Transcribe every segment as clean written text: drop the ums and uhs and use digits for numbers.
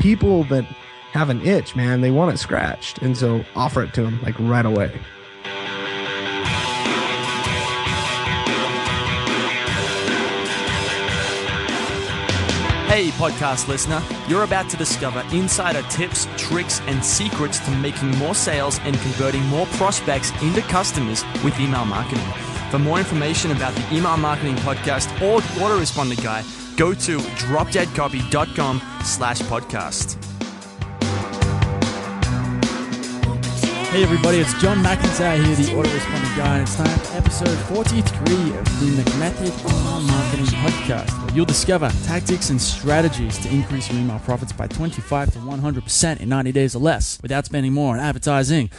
people that have an itch, man, they want it scratched. And so offer it to them like right away. Hey, podcast listener, you're about to discover insider tips, tricks, and secrets to making more sales and converting more prospects into customers with email marketing. For more information about the Email Marketing Podcast or the Autoresponder Guide, go to dropdeadcopy.com/podcast. Hey everybody, it's John McIntyre here, the Autoresponder Guy, and it's time for episode 43 of the McMethod Email Marketing Podcast, where you'll discover tactics and strategies to increase your email profits by 25 to 100% in 90 days or less without spending more on advertising.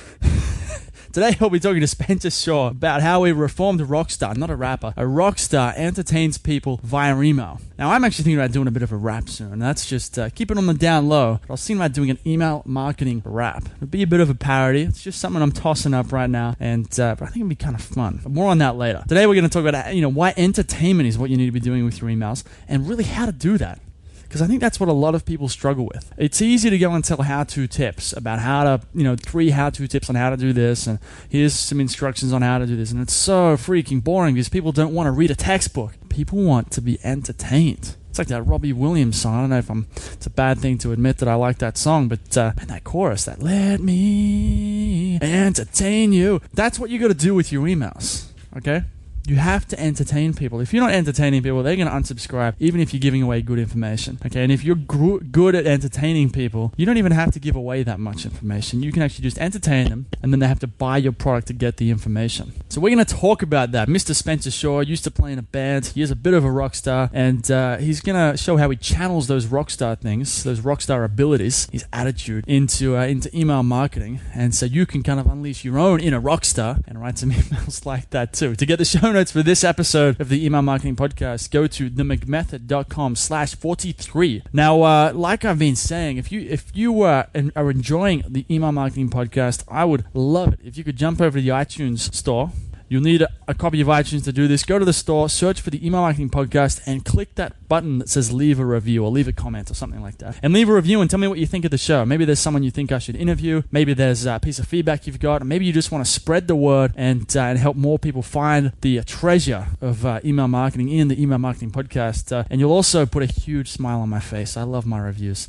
Today, I'll be talking to Spencer Shaw about how a reformed rock star, not a rapper, a rock star entertains people via email. Now, I'm actually thinking about doing a bit of a rap soon. That's just keep it on the down low. But I was thinking about doing an email marketing rap. It'll be a bit of a parody. It's just something I'm tossing up right now, and but I think it'll be kind of fun. But more on that later. Today, we're going to talk about why entertainment is what you need to be doing with your emails, and really how to do that. Because I think that's what a lot of people struggle with. It's easy to go and tell how-to tips about how to, 3 how-to tips on how to do this, and here's some instructions on how to do this. And it's so freaking boring because people don't want to read a textbook. People want to be entertained. It's like that Robbie Williams song. I don't know if it's a bad thing to admit that I like that song, but and that chorus, that "Let me entertain you," that's what you got to do with your emails, okay? You have to entertain people. If you're not entertaining people, they're going to unsubscribe, even if you're giving away good information. Okay, and if you're good at entertaining people, you don't even have to give away that much information. You can actually just entertain them, and then they have to buy your product to get the information. So we're going to talk about that. Mr. Spencer Shaw used to play in a band. He is a bit of a rock star, and he's going to show how he channels those rock star things, those rock star abilities, his attitude into email marketing. And so you can kind of unleash your own inner rock star and write some emails like that too. To get the show notes for this episode of the Email Marketing Podcast, go to themcmethod.com/43. Now, like I've been saying, if you are enjoying the Email Marketing Podcast, I would love it if you could jump over to the iTunes store. You'll need a copy of iTunes to do this. Go to the store, search for the Email Marketing Podcast, and click that button that says leave a review or leave a comment or something like that. And leave a review and tell me what you think of the show. Maybe there's someone you think I should interview. Maybe there's a piece of feedback you've got. Maybe you just want to spread the word and help more people find the treasure of email marketing in the Email Marketing Podcast. And you'll also put a huge smile on my face. I love my reviews.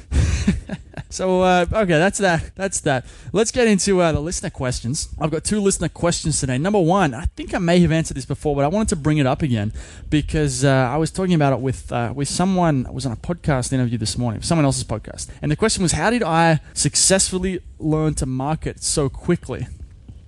So, okay, that's that. Let's get into the listener questions. I've got 2 listener questions today. Number 1, I think I may have answered this before, but I wanted to bring it up again because I was talking about it with someone. I was on a podcast interview this morning, someone else's podcast. And the question was, how did I successfully learn to market so quickly?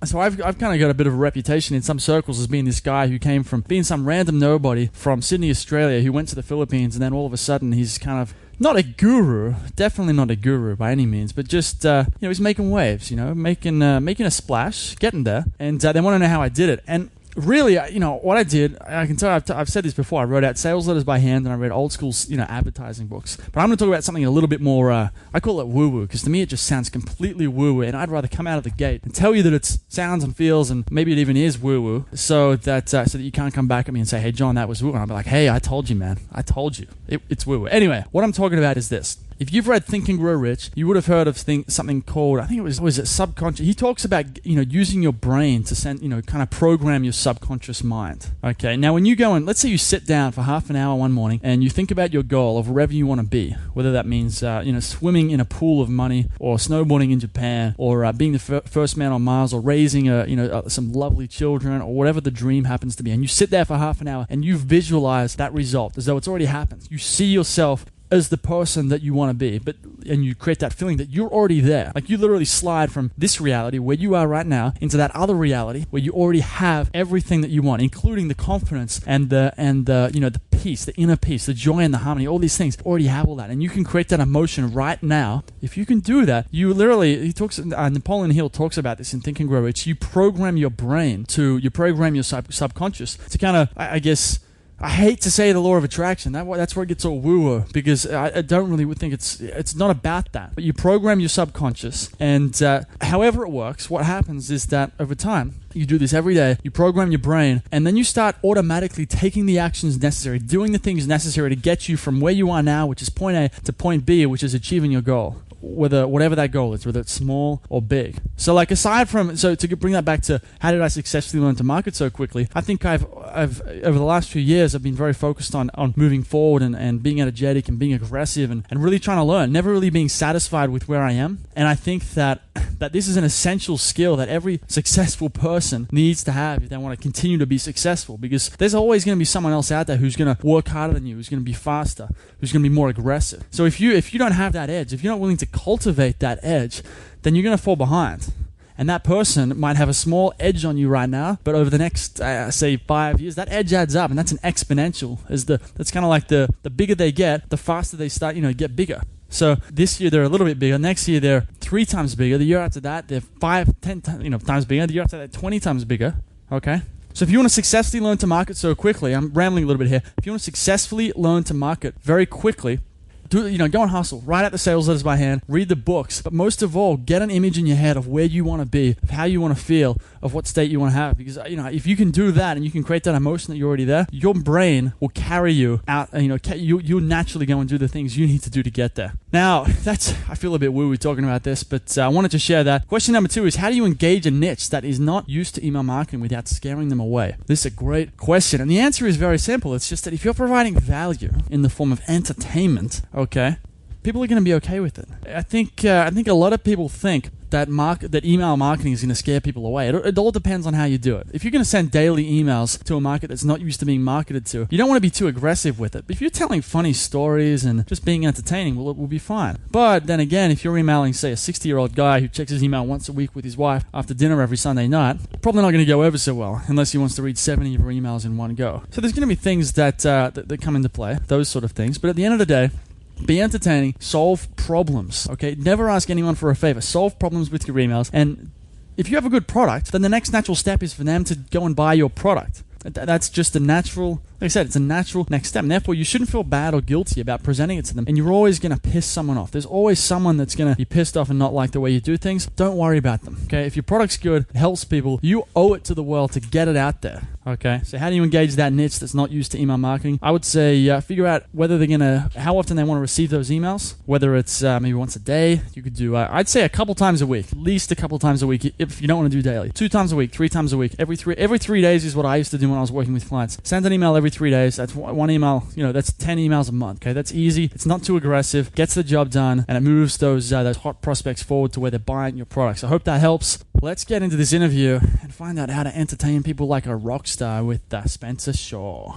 So I've kind of got a bit of a reputation in some circles as being this guy who came from being some random nobody from Sydney, Australia, who went to the Philippines, and then all of a sudden he's kind of not a guru, definitely not a guru by any means, but just he's making waves, making a splash, getting there, and they want to know how I did it. And really, what I did, I can tell I've said this before. I wrote out sales letters by hand, and I read old school, advertising books. But I'm going to talk about something a little bit more. I call it woo-woo, because to me it just sounds completely woo-woo, and I'd rather come out of the gate and tell you that it sounds and feels, and maybe it even is woo-woo, so that you can't come back at me and say, "Hey, John, that was woo," and I'll be like, "Hey, I told you, man. I told you. It's woo-woo." Anyway, what I'm talking about is this. If you've read Think and Grow Rich, you would have heard of something called, I think it was it subconscious. He talks about, using your brain to kind of program your subconscious mind. Okay, now when you go and, let's say you sit down for half an hour one morning and you think about your goal of wherever you want to be, whether that means, swimming in a pool of money or snowboarding in Japan or being the first man on Mars or raising, some lovely children or whatever the dream happens to be. And you sit there for half an hour and you visualize that result as though it's already happened. You see yourself as the person that you want to be, and you create that feeling that you're already there. Like you literally slide from this reality where you are right now into that other reality where you already have everything that you want, including the confidence and the peace, the inner peace, the joy and the harmony, all these things. Already have all that, and you can create that emotion right now. If you can do that, you literally, Napoleon Hill talks about this in Think and Grow Rich. You program your brain you program your subconscious to kind of, I guess, I hate to say the law of attraction. That's where it gets all woo-woo, because I don't really think it's not about that. But you program your subconscious, and however it works, what happens is that over time, you do this every day, you program your brain, and then you start automatically taking the actions necessary, doing the things necessary to get you from where you are now, which is point A, to point B, which is achieving your goal. Whatever that goal is, whether it's small or big. So like to bring that back to how did I successfully learn to market so quickly, I think I've over the last few years, I've been very focused on moving forward and being energetic and being aggressive and really trying to learn, never really being satisfied with where I am. And I think that this is an essential skill that every successful person needs to have if they want to continue to be successful, because there's always going to be someone else out there who's going to work harder than you, who's going to be faster, who's going to be more aggressive. So if you don't have that edge, if you're not willing to cultivate that edge, then you're going to fall behind. And that person might have a small edge on you right now, but over the next, say, 5 years, that edge adds up, and that's an exponential. That's kind of like the bigger they get, the faster they start, get bigger. So this year they're a little bit bigger. Next year they're 3 times bigger. The year after that they're 5, 10 times bigger. The year after that 20 times bigger. Okay. So if you want to successfully learn to market so quickly, I'm rambling a little bit here. If you want to successfully learn to market very quickly, go and hustle. Write out the sales letters by hand. Read the books. But most of all, get an image in your head of where you want to be, of how you want to feel, of what state you want to have. Because if you can do that and you can create that emotion that you're already there, your brain will carry you out. You'll naturally go and do the things you need to do to get there. Now, I feel a bit woo-woo talking about this, but I wanted to share that. Question number 2 is, how do you engage a niche that is not used to email marketing without scaring them away? This is a great question. And the answer is very simple. It's just that if you're providing value in the form of entertainment, okay, people are going to be okay with it. I think a lot of people think that email marketing is going to scare people away. It all depends on how you do it. If you're going to send daily emails to a market that's not used to being marketed to, you don't want to be too aggressive with it. But if you're telling funny stories and just being entertaining, well, it will be fine. But then again, if you're emailing, say, a 60-year-old guy who checks his email once a week with his wife after dinner every Sunday night, probably not going to go over so well unless he wants to read 70 of your emails in one go. So there's going to be things that come into play, those sort of things. But at the end of the day, be entertaining, solve problems, okay? Never ask anyone for a favor. Solve problems with your emails. And if you have a good product, then the next natural step is for them to go and buy your product. That's just a natural, like I said, it's a natural next step. And therefore, you shouldn't feel bad or guilty about presenting it to them. And you're always going to piss someone off. There's always someone that's going to be pissed off and not like the way you do things. Don't worry about them, okay? If your product's good, it helps people, you owe it to the world to get it out there, okay? So how do you engage that niche that's not used to email marketing? I would say figure out whether how often they want to receive those emails, whether it's maybe once a day. You could do, I'd say a couple times a week, at least a couple times a week if you don't want to do daily. 2 times a week, 3 times a week. Every 3 days is what I used to do when I was working with clients. Send an email every 3 days. That's one email, that's 10 emails a month. Okay, that's easy. It's not too aggressive, gets the job done, and it moves those hot prospects forward to where they're buying your products. I hope that helps. Let's get into this interview and find out how to entertain people like a rock star with Spencer Shaw.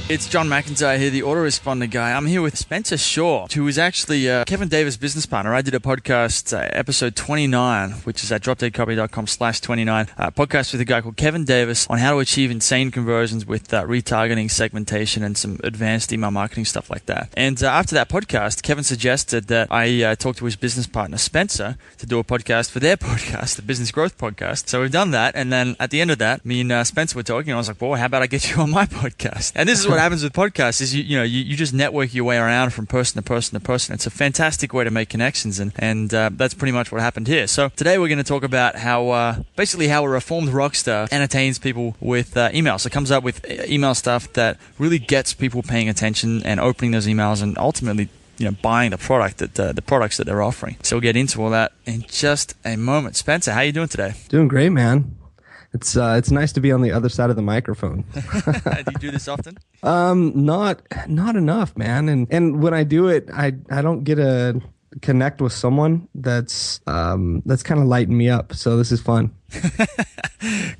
It's John McIntyre here, the autoresponder guy. I'm here with Spencer Shaw, who is actually Kevin Davis' business partner. I did a podcast, episode 29, which is at dropdeadcopy.com/29, podcast with a guy called Kevin Davis on how to achieve insane conversions with retargeting, segmentation, and some advanced email marketing stuff like that. And after that podcast, Kevin suggested that I talk to his business partner, Spencer, to do a podcast for their podcast, the Business Growth Podcast. So we've done that, and then at the end of that, me and Spencer were talking, and I was like, well, how about I get you on my podcast? And this is what happens with podcasts is you just network your way around from person to person to person. It's a fantastic way to make connections, and that's pretty much what happened here. So today we're going to talk about how basically how a reformed rock star entertains people with emails. So it comes up with email stuff that really gets people paying attention and opening those emails and ultimately buying the product the products that they're offering. So we'll get into all that in just a moment. Spencer, how are you doing today? Doing great, man. It's nice to be on the other side of the microphone. Do you do this often? Not enough, man. And when I do it, I don't get to connect with someone that's kind of lighting me up. So this is fun.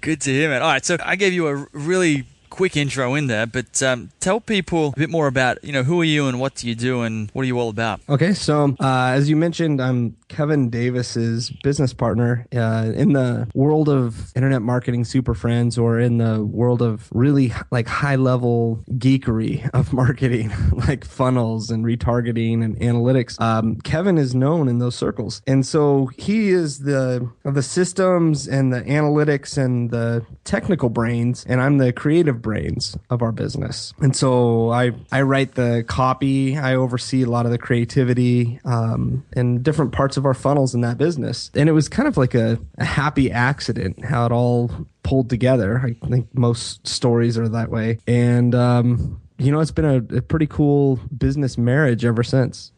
Good to hear, man. All right, so I gave you a really quick intro in there, but tell people a bit more about who are you and what do you do and what are you all about? Okay, so as you mentioned, I'm Kevin Davis's business partner in the world of internet marketing super friends, or in the world of really like high level geekery of marketing, like funnels and retargeting and analytics. Kevin is known in those circles, and so he is the systems and the analytics and the technical brains, and I'm the creative brains of our business. And so I write the copy, I oversee a lot of the creativity, and different parts of our funnels in that business. And it was kind of like a happy accident how it all pulled together. I think most stories are that way. And, it's been a pretty cool business marriage ever since.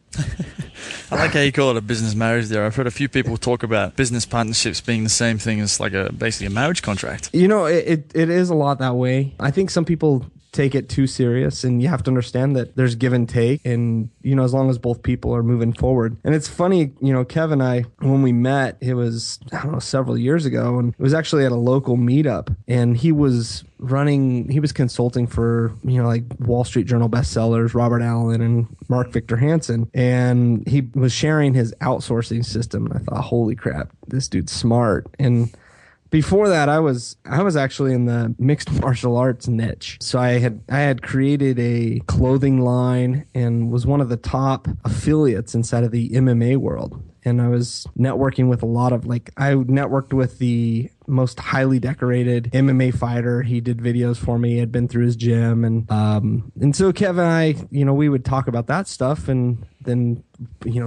I like how you call it a business marriage there. I've heard a few people talk about business partnerships being the same thing as like basically a marriage contract. It is a lot that way. I think some people take it too serious, and you have to understand that there's give and take, and as long as both people are moving forward. And it's funny, Kev and I, when we met, it was, I don't know, several years ago, and it was actually at a local meetup, and he was consulting for, like Wall Street Journal bestsellers, Robert Allen and Mark Victor Hansen. And he was sharing his outsourcing system. And I thought, holy crap, this dude's smart. And before that, I was actually in the mixed martial arts niche. So I had created a clothing line and was one of the top affiliates inside of the MMA world. And I was networking with I networked with the most highly decorated MMA fighter. He did videos for me. I'd been through his gym. And so Kev and I, we would talk about that stuff, and then,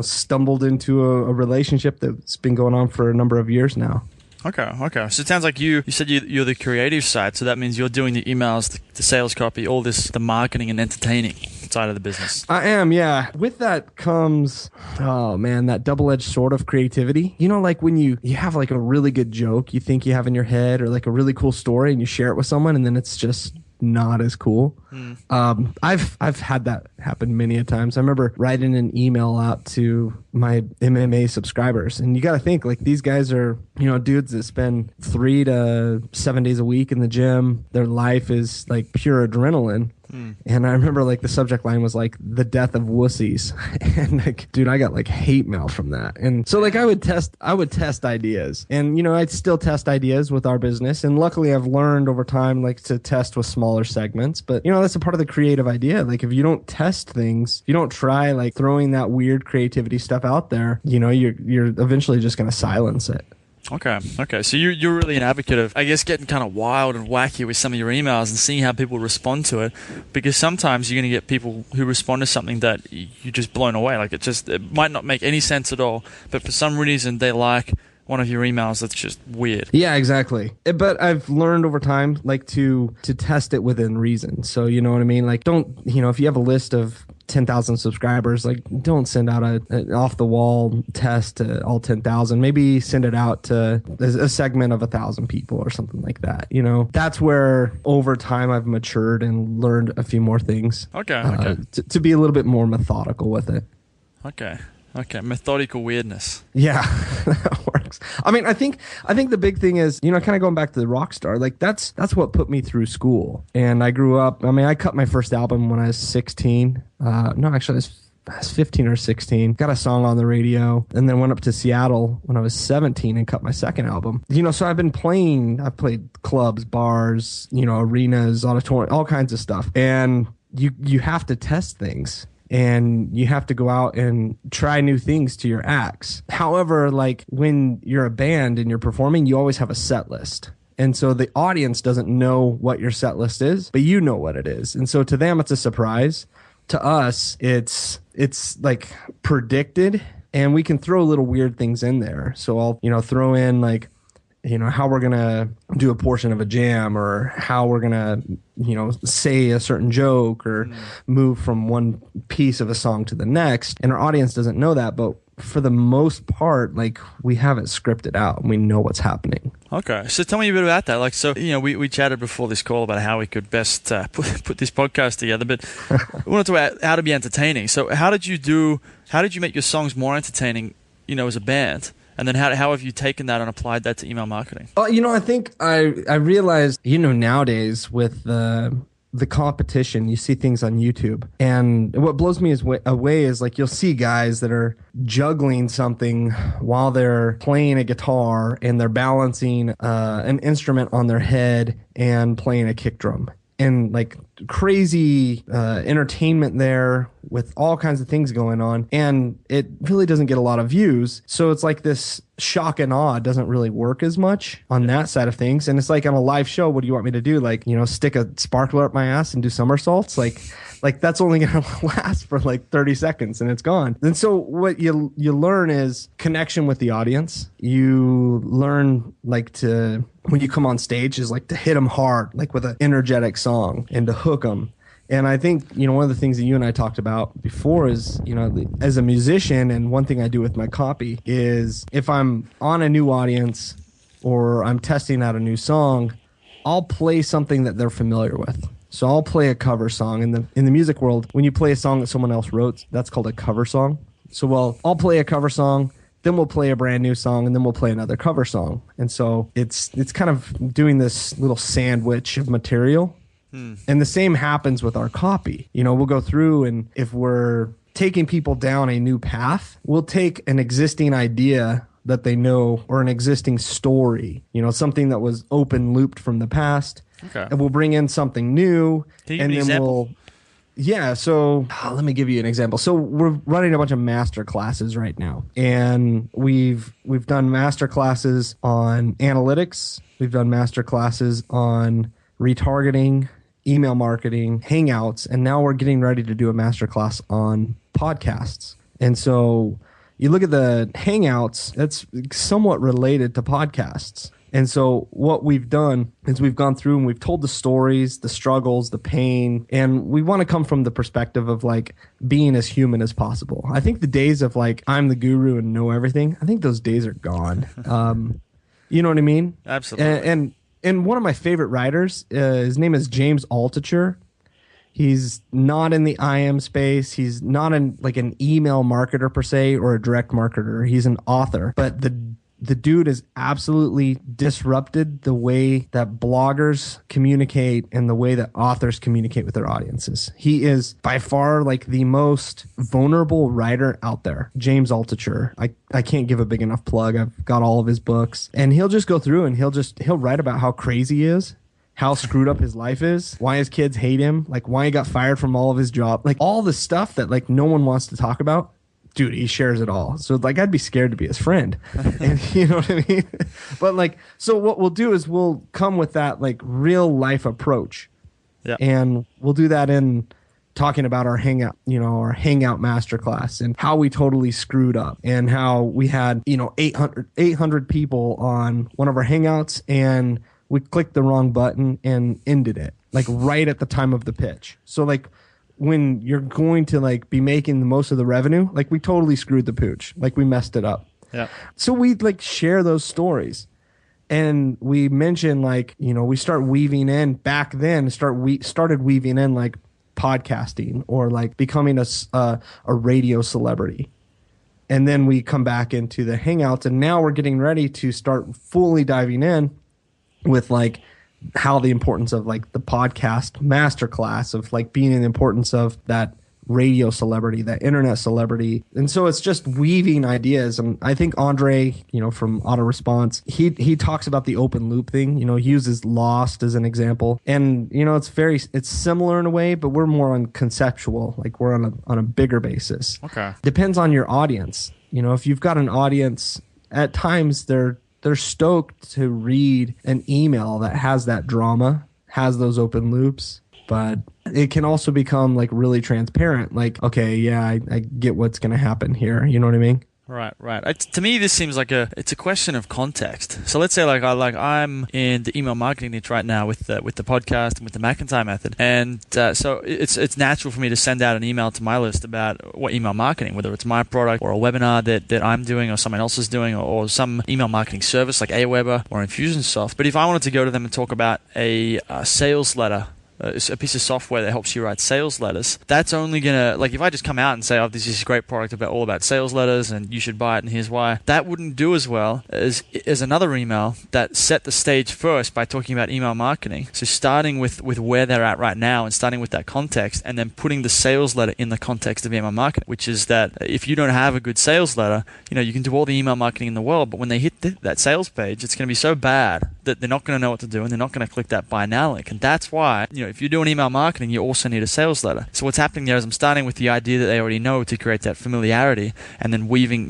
stumbled into a relationship that's been going on for a number of years now. Okay. So it sounds like you said you're the creative side, so that means you're doing the emails, the sales copy, all this, the marketing and entertaining side of the business. I am, yeah. With that comes, that double-edged sword of creativity. Like when you have like a really good joke you think you have in your head, or like a really cool story, and you share it with someone, and then it's just not as cool. I've had that happen many a times. I remember writing an email out to my MMA subscribers, and you got to think, like, these guys are dudes that spend 3 to 7 days a week in the gym. Their life is like pure adrenaline. And I remember like the subject line was like the death of wussies. And like, dude, I got like hate mail from that. And so like I would test ideas, and I'd still test ideas with our business. And luckily I've learned over time like to test with smaller segments, but that's a part of the creative idea. Like if you don't test things, you don't try like throwing that weird creativity stuff out there, you're eventually just going to silence it. Okay. So you're really an advocate of, I guess, getting kind of wild and wacky with some of your emails and seeing how people respond to it, because sometimes you're going to get people who respond to something that you're just blown away. Like it might not make any sense at all, but for some reason they like one of your emails that's just weird. Yeah, exactly. But I've learned over time like to test it within reason. So you know what I mean? Like don't, if you have a list of 10,000 subscribers, like don't send out an off the wall test to all 10,000. Maybe send it out to a segment of 1,000 people or something like that. That's where over time I've matured and learned a few more things. Okay. To be a little bit more methodical with it. Okay. Methodical weirdness. Yeah, that works. I mean, I think the big thing is, kind of going back to the rock star, like that's what put me through school. And I grew up, I cut my first album when I was 16. No, actually I was 15 or 16. Got a song on the radio, and then went up to Seattle when I was 17 and cut my second album. So I've played clubs, bars, arenas, auditorium, all kinds of stuff. And you have to test things. And you have to go out and try new things to your acts. However, like when you're a band and you're performing, you always have a set list. And so the audience doesn't know what your set list is, but you know what it is. And so to them, it's a surprise. To us, it's like predicted, and we can throw little weird things in there. So I'll, throw in like, how we're going to do a portion of a jam, or how we're going to, say a certain joke, or move from one piece of a song to the next. And our audience doesn't know that, but for the most part, like we have it scripted out and we know what's happening. Okay. So tell me a bit about that. Like, so, we chatted before this call about how we could best put this podcast together, but we wanted to talk about how to be entertaining. So how did you make your songs more entertaining, as a band? And then how have you taken that and applied that to email marketing? I think I realized, nowadays with the competition, you see things on YouTube. And what blows me away is like you'll see guys that are juggling something while they're playing a guitar, and they're balancing an instrument on their head and playing a kick drum. And like crazy entertainment there with all kinds of things going on, and it really doesn't get a lot of views. So it's like this shock and awe doesn't really work as much on that side of things. And it's like on a live show, what do you want me to do? Like, stick a sparkler up my ass and do somersaults? Like that's only going to last for like 30 seconds and it's gone. And so what you learn is connection with the audience. You learn when you come on stage is like to hit them hard, like with an energetic song, and to hook them. And I think, one of the things that you and I talked about before is, as a musician, and one thing I do with my copy is if I'm on a new audience or I'm testing out a new song, I'll play something that they're familiar with. So I'll play a cover song. In the music world, when you play a song that someone else wrote, that's called a cover song. So I'll play a cover song, then we'll play a brand new song, and then we'll play another cover song. And so it's kind of doing this little sandwich of material. And the same happens with our copy. We'll go through, and if we're taking people down a new path, we'll take an existing idea that they know or an existing story, something that was open looped from the past. Okay. And we'll bring in something new. Can you give me an example? So let me give you an example. So we're running a bunch of master classes right now, and we've done master classes on analytics. We've done master classes on retargeting, email marketing, Hangouts, and now we're getting ready to do a masterclass on podcasts. And so you look at the Hangouts, that's somewhat related to podcasts. And so what we've done is we've gone through and we've told the stories, the struggles, the pain, and we want to come from the perspective of like being as human as possible. I think the days of like I'm the guru and know everything, I think those days are gone. You know what I mean? Absolutely. And one of my favorite writers, his name is James Altucher. He's not in the IM space. He's not an email marketer per se or a direct marketer. He's an author. But the dude has absolutely disrupted the way that bloggers communicate and the way that authors communicate with their audiences. He is by far like the most vulnerable writer out there. James Altucher. I can't give a big enough plug. I've got all of his books, and he'll just go through and he'll write about how crazy he is, how screwed up his life is, why his kids hate him, like why he got fired from all of his job, like all the stuff that like no one wants to talk about. Dude, he shares it all. So like I'd be scared to be his friend. And you know what I mean? But like, so what we'll do is we'll come with that like real life approach. Yeah. And we'll do that in talking about our Hangout, our Hangout masterclass and how we totally screwed up and how we had, 800 people on one of our Hangouts and we clicked the wrong button and ended it like right at the time of the pitch. So like, when you're going to like be making the most of the revenue, like we totally screwed the pooch, like we messed it up. Yeah. So we like share those stories, and we mention like we start weaving in back then. Started weaving in like podcasting or like becoming a radio celebrity, and then we come back into the Hangouts, and now we're getting ready to start fully diving in with like how the importance of like the podcast masterclass of like being the importance of that radio celebrity, that internet celebrity. And so it's just weaving ideas. And I think Andre, from Auto Response, he talks about the open loop thing. He uses Lost as an example. And, it's similar in a way, but we're more on conceptual, like we're on a bigger basis. Okay. Depends on your audience. If you've got an audience, at times they're stoked to read an email that has that drama, has those open loops, but it can also become like really transparent. Like, okay, yeah, I get what's going to happen here. You know what I mean? Right. To me, this seems like it's a question of context. So let's say I'm in the email marketing niche right now with the podcast and with the McIntyre method, and so it's natural for me to send out an email to my list about what email marketing, whether it's my product or a webinar that I'm doing or someone else is doing, or some email marketing service like Aweber or Infusionsoft. But if I wanted to go to them and talk about a sales letter, a piece of software that helps you write sales letters, that's only gonna, like, if I just come out and say, oh, this is a great product all about sales letters and you should buy it and here's why, that wouldn't do as well as another email that set the stage first by talking about email marketing. So starting with where they're at right now and starting with that context, and then putting the sales letter in the context of email marketing, which is that if you don't have a good sales letter, you can do all the email marketing in the world, but when they hit that sales page, it's going to be so bad that they're not going to know what to do and they're not going to click that buy now link. And that's why, if you're doing email marketing, you also need a sales letter. So what's happening there is I'm starting with the idea that they already know to create that familiarity, and then weaving,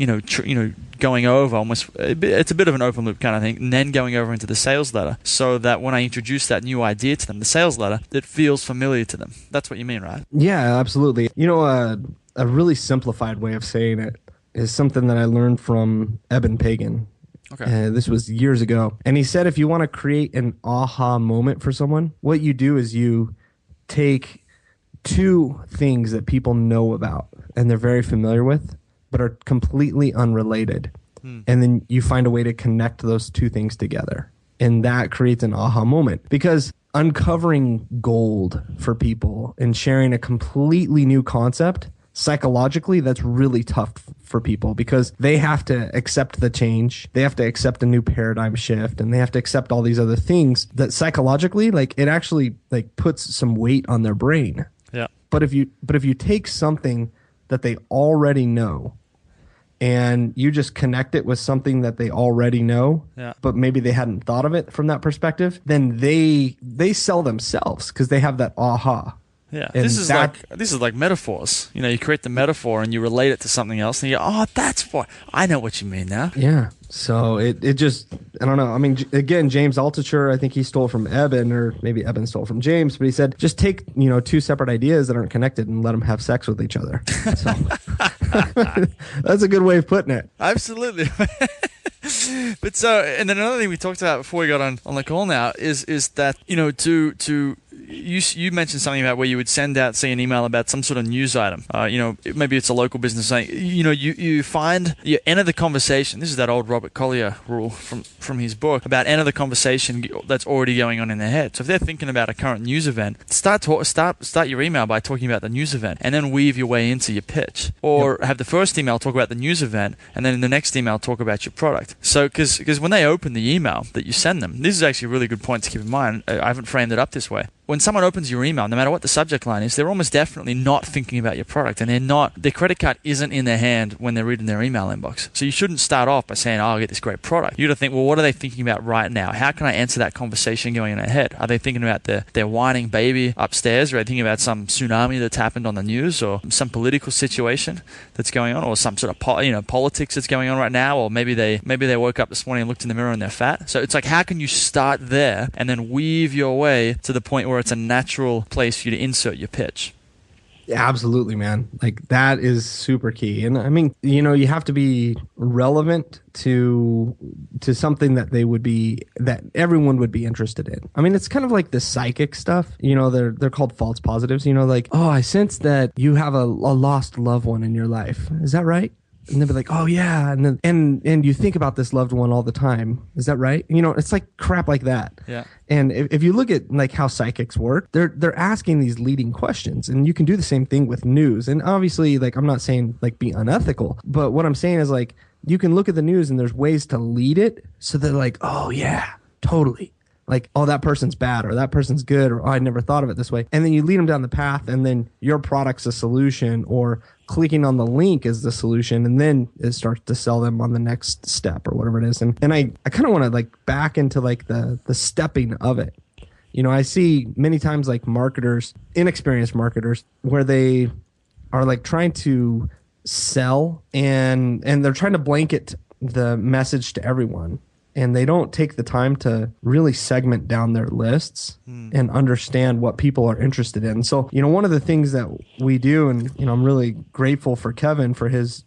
going over almost, it's a bit of an open loop kind of thing, and then going over into the sales letter, so that when I introduce that new idea to them, the sales letter, it feels familiar to them. That's what you mean, right? Yeah, absolutely. A really simplified way of saying it is something that I learned from Eben Pagan. Okay. This was years ago. And he said, if you want to create an aha moment for someone, what you do is you take two things that people know about and they're very familiar with, but are completely unrelated. And then you find a way to connect those two things together. And that creates an aha moment, because uncovering gold for people and sharing a completely new concept, psychologically, that's really tough for people, because they have to accept the change. They have to accept a new paradigm shift, and they have to accept all these other things that psychologically, it actually puts some weight on their brain. Yeah. But if you take something that they already know and you just connect it with something that they already know, but maybe they hadn't thought of it from that perspective, then they sell themselves, because they have that aha. Yeah, this is like metaphors. You create the metaphor and you relate it to something else, and you go, oh, that's what I know what you mean now. Yeah. So it just, I don't know. I mean, again, James Altucher, I think he stole from Eben, or maybe Eben stole from James, but he said, just take, two separate ideas that aren't connected and let them have sex with each other. So that's a good way of putting it. Absolutely. But so, and then another thing we talked about before we got on the call now is that, you mentioned something about where you would send out, say, an email about some sort of news item. Maybe it's a local business saying, you enter the conversation. This is that old Robert Collier rule from his book about enter the conversation that's already going on in their head. So if they're thinking about a current news event, start your email by talking about the news event, and then weave your way into your pitch. Or have the first email talk about the news event, and then in the next email talk about your product. So because when they open the email that you send them, this is actually a really good point to keep in mind. I haven't framed it up this way. When someone opens your email, no matter what the subject line is, they're almost definitely not thinking about your product, and their credit card isn't in their hand when they're reading their email inbox. So you shouldn't start off by saying, I'll get this great product. You got to think, well, what are they thinking about right now? How can I answer that conversation going in their head? Are they thinking about their whining baby upstairs? Or are they thinking about some tsunami that's happened on the news, or some political situation that's going on, or some sort of politics that's going on right now? Or maybe they woke up this morning and looked in the mirror and they're fat. So it's like, how can you start there and then weave your way to the point where it's a natural place for you to insert your pitch? Yeah, absolutely, man. That is super key. And I mean, you have to be relevant to something that everyone would be interested in. I mean, it's kind of like the psychic stuff. They're called false positives. Oh, I sense that you have a lost loved one in your life. Is that right? And they'll be like, oh yeah, and you think about this loved one all the time. Is that right? It's like crap like that. Yeah. And if you look at how psychics work, they're asking these leading questions, and you can do the same thing with news. And obviously, I'm not saying be unethical, but what I'm saying is you can look at the news and there's ways to lead it so they're like, oh yeah, totally. Oh, that person's bad, or that person's good, or oh, I never thought of it this way. And then you lead them down the path, and then your product's a solution, or clicking on the link is the solution, and then it starts to sell them on the next step or whatever it is. And I kind of want to back into the stepping of it. I see many times marketers, inexperienced marketers, where they are trying to sell and they're trying to blanket the message to everyone. And they don't take the time to really segment down their lists and understand what people are interested in. So, one of the things that we do, and, I'm really grateful for Kevin for his,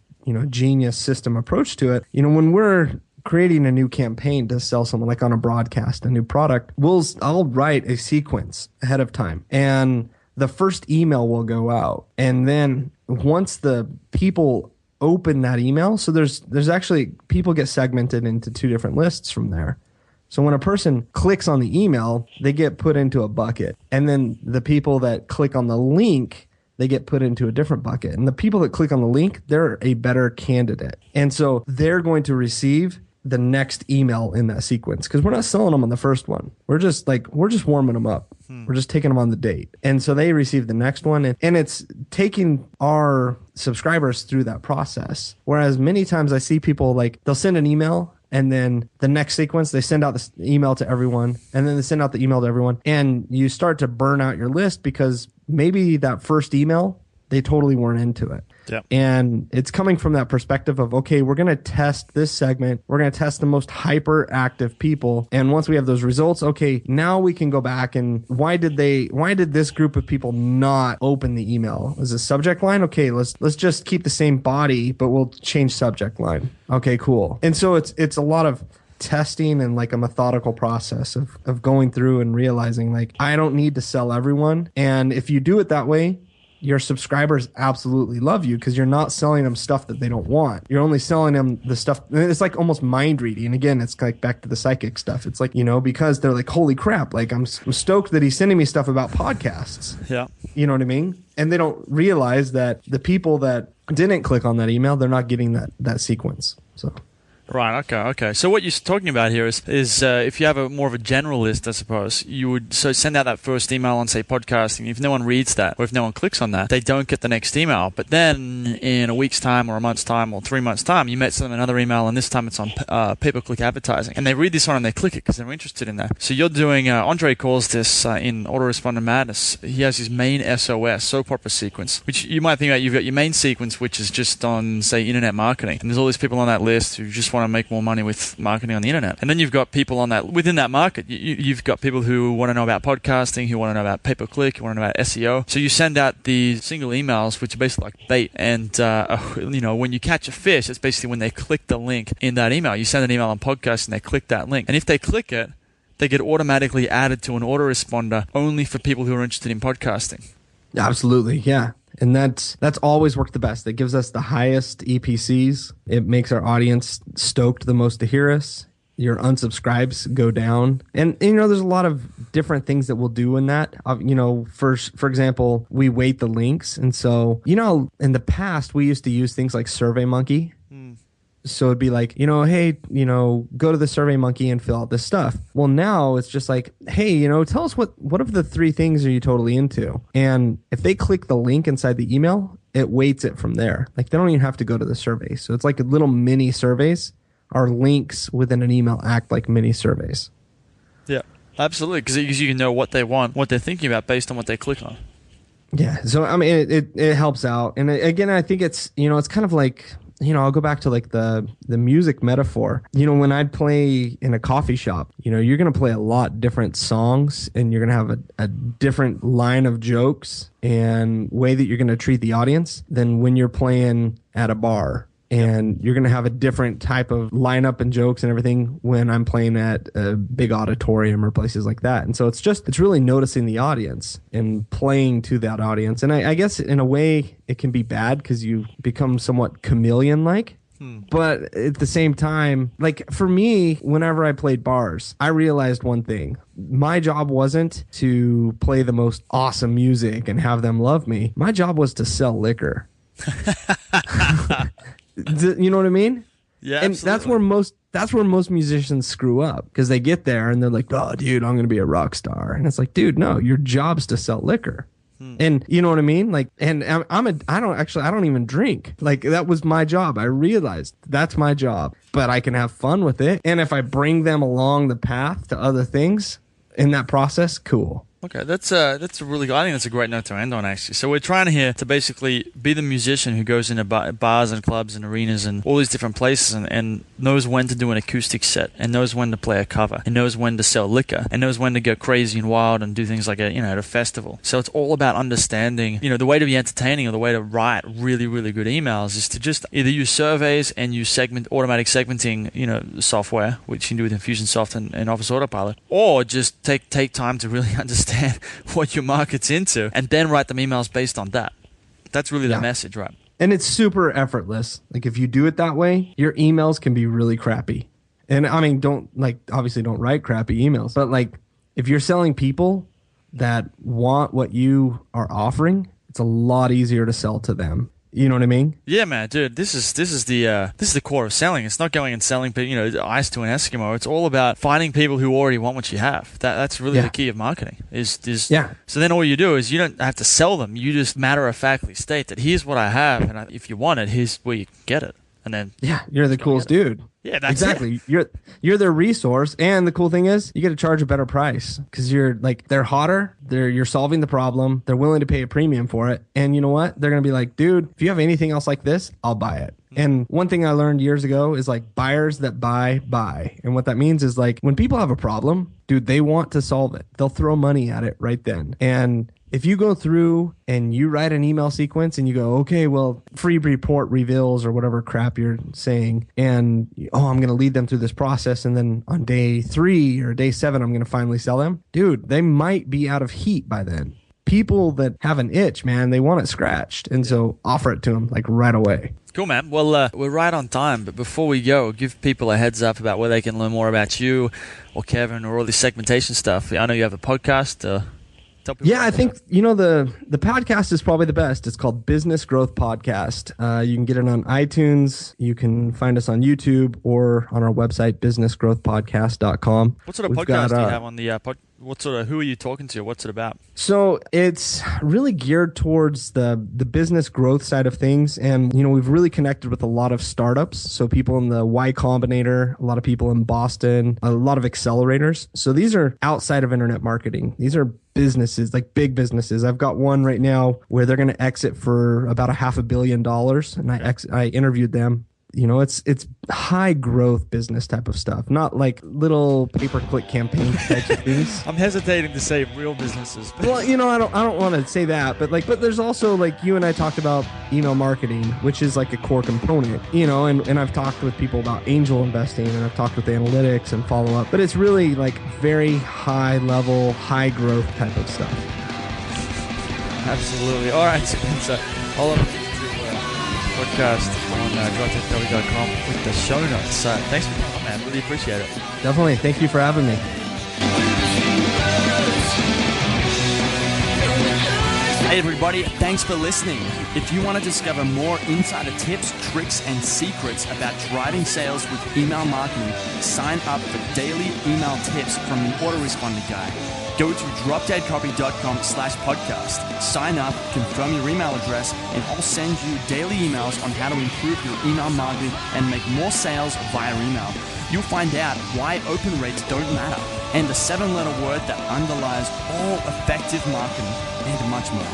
genius system approach to it. When we're creating a new campaign to sell someone on a broadcast, a new product, I'll write a sequence ahead of time. And the first email will go out. And then once the people open that email, so there's actually, people get segmented into two different lists from there. So when a person clicks on the email, they get put into a bucket, and then the people that click on the link, they get put into a different bucket. And the people that click on the link, they're a better candidate, and so they're going to receive the next email in that sequence, because we're not selling them on the first one. We're just warming them up. We're just taking them on the date. And so they receive the next one, and it's taking our subscribers through that process. Whereas many times I see people they'll send an email And then the next sequence, they send out this email to everyone, and then they send out the email to everyone. And you start to burn out your list because maybe that first email, they totally weren't into it. Yep. And it's coming from that perspective of, okay, we're going to test this segment. We're going to test the most hyperactive people. And once we have those results, okay, now we can go back and why did this group of people not open the email? Is it subject line? Okay, let's just keep the same body, but we'll change subject line. Okay, cool. And so it's a lot of testing and like a methodical process of going through and realizing like, I don't need to sell everyone. And if you do it that way, your subscribers absolutely love you because you're not selling them stuff that they don't want. You're only selling them the stuff. It's like almost mind reading. And again, it's like back to the psychic stuff. It's like, because they're like, holy crap, like I'm stoked that he's sending me stuff about podcasts. Yeah. You know what I mean? And they don't realize that the people that didn't click on that email, they're not getting that sequence. So. Right. Okay. So what you're talking about here is if you have a more of a general list, I suppose you would send out that first email on say podcasting. If no one reads that, or if no one clicks on that, they don't get the next email. But then in a week's time, or a month's time, or 3 months' time, you might send them another email, and this time it's on pay-per-click advertising, and they read this one and they click it because they're interested in that. So you're doing. Andre calls this in Autoresponder Madness. He has his main SOS soap opera sequence, which you might think about. You've got your main sequence, which is just on say internet marketing, and there's all these people on that list who just want to make more money with marketing on the internet. And then you've got people on that within that market. You've got people who want to know about podcasting, who want to know about pay-per-click, who want to know about SEO. So you send out these single emails, which are basically like bait. And when you catch a fish, it's basically when they click the link in that email. You send an email on podcast and they click that link. And if they click it, they get automatically added to an autoresponder only for people who are interested in podcasting. Absolutely, yeah. And that's always worked the best. It gives us the highest EPCs. It makes our audience stoked the most to hear us. Your unsubscribes go down. And there's a lot of different things that we'll do in that. For example, we weight the links. And so, in the past, we used to use things like SurveyMonkey. So it'd be like, hey, go to the SurveyMonkey and fill out this stuff. Well, now it's just like, hey, tell us what of the 3 things are you totally into? And if they click the link inside the email, it weights it from there. Like they don't even have to go to the survey. So it's like a little mini surveys. Our links within an email act like mini surveys. Yeah, absolutely. Because you can know what they want, what they're thinking about based on what they click on. Yeah. So, I mean, it helps out. And again, I think it's kind of like, I'll go back to like the music metaphor. When I'd play in a coffee shop, you're going to play a lot different songs and you're going to have a different line of jokes and way that you're going to treat the audience than when you're playing at a bar. And you're going to have a different type of lineup and jokes and everything when I'm playing at a big auditorium or places like that. And so it's really noticing the audience and playing to that audience. And I guess in a way it can be bad because you become somewhat chameleon-like. But at the same time, like for me, whenever I played bars, I realized one thing. My job wasn't to play the most awesome music and have them love me. My job was to sell liquor. You know what I mean? Yeah, and absolutely. that's where most musicians screw up because they get there and they're like, "Oh, dude, I'm going to be a rock star," and it's like, "Dude, no, your job's to sell liquor." And you know what I mean? Like, and I don't even drink. Like that was my job. I realized that's my job, but I can have fun with it, and if I bring them along the path to other things in that process, cool. Okay, that's a really. I think that's a great note to end on, actually. So we're trying here to basically be the musician who goes into bars and clubs and arenas and all these different places and knows when to do an acoustic set and knows when to play a cover and knows when to sell liquor and knows when to go crazy and wild and do things like at a festival. So it's all about understanding. The way to be entertaining or the way to write really, really good emails is to just either use surveys and use automatic segmenting, software, which you can do with Infusionsoft and Office Autopilot, or just take time to really understand what your market's into and then write them emails based on that. That's really the message, right? And it's super effortless. Like if you do it that way, your emails can be really crappy. And I mean, obviously don't write crappy emails, but like if you're selling people that want what you are offering, it's a lot easier to sell to them. You know what I mean? Yeah, man, dude. This is the core of selling. It's not going and selling, ice to an Eskimo. It's all about finding people who already want what you have. That's really the key of marketing. So then all you do is you don't have to sell them. You just matter of factly state that here's what I have, and if you want it, here's where you can get it. And then you're the coolest dude. Yeah, that's exactly. it. You're their resource, and the cool thing is you get to charge a better price because you're like they're hotter. You're solving the problem. They're willing to pay a premium for it, and you know what? They're gonna be like, dude, if you have anything else like this, I'll buy it. And one thing I learned years ago is like buyers that buy. And what that means is like when people have a problem, dude, they want to solve it. They'll throw money at it right then. And if you go through and you write an email sequence and you go, okay, well, free report reveals or whatever crap you're saying, and I'm going to lead them through this process, and then on day 3 or day 7, I'm going to finally sell them. Dude, they might be out of heat by then. People that have an itch, man, they want it scratched. And so offer it to them like right away. Cool, man. Well, we're right on time, but before we go, give people a heads up about where they can learn more about you or Kevin or all this segmentation stuff. I know you have a podcast. Yeah, I think, the podcast is probably the best. It's called Business Growth Podcast. You can get it on iTunes. You can find us on YouTube or on our website, businessgrowthpodcast.com. What sort of podcast do you have on the podcast? Who are you talking to? What's it about? So it's really geared towards the business growth side of things. And, we've really connected with a lot of startups. So people in the Y Combinator, a lot of people in Boston, a lot of accelerators. So these are outside of internet marketing. These are businesses, like big businesses. I've got one right now where they're going to exit for about $500 million. And I interviewed them. It's high growth business type of stuff, not like little pay-per-click campaign types of things. I'm hesitating to say real businesses. Well, I don't want to say that, but there's also like you and I talked about email marketing, which is like a core component, and I've talked with people about angel investing, and I've talked with analytics and follow up, but it's really like very high level, high growth type of stuff. Absolutely. All right, so all of podcast on GrowTechW.com with the show notes. Thanks for coming, man. Really appreciate it. Definitely. Thank you for having me. Hey everybody, thanks for listening. If you want to discover more insider tips, tricks, and secrets about driving sales with email marketing, sign up for daily email tips from the autoresponder guy. Go to dropdeadcopy.com/podcast. Sign up, confirm your email address, and I'll send you daily emails on how to improve your email marketing and make more sales via email. You'll find out why open rates don't matter and the 7-letter word that underlies all effective marketing and much more.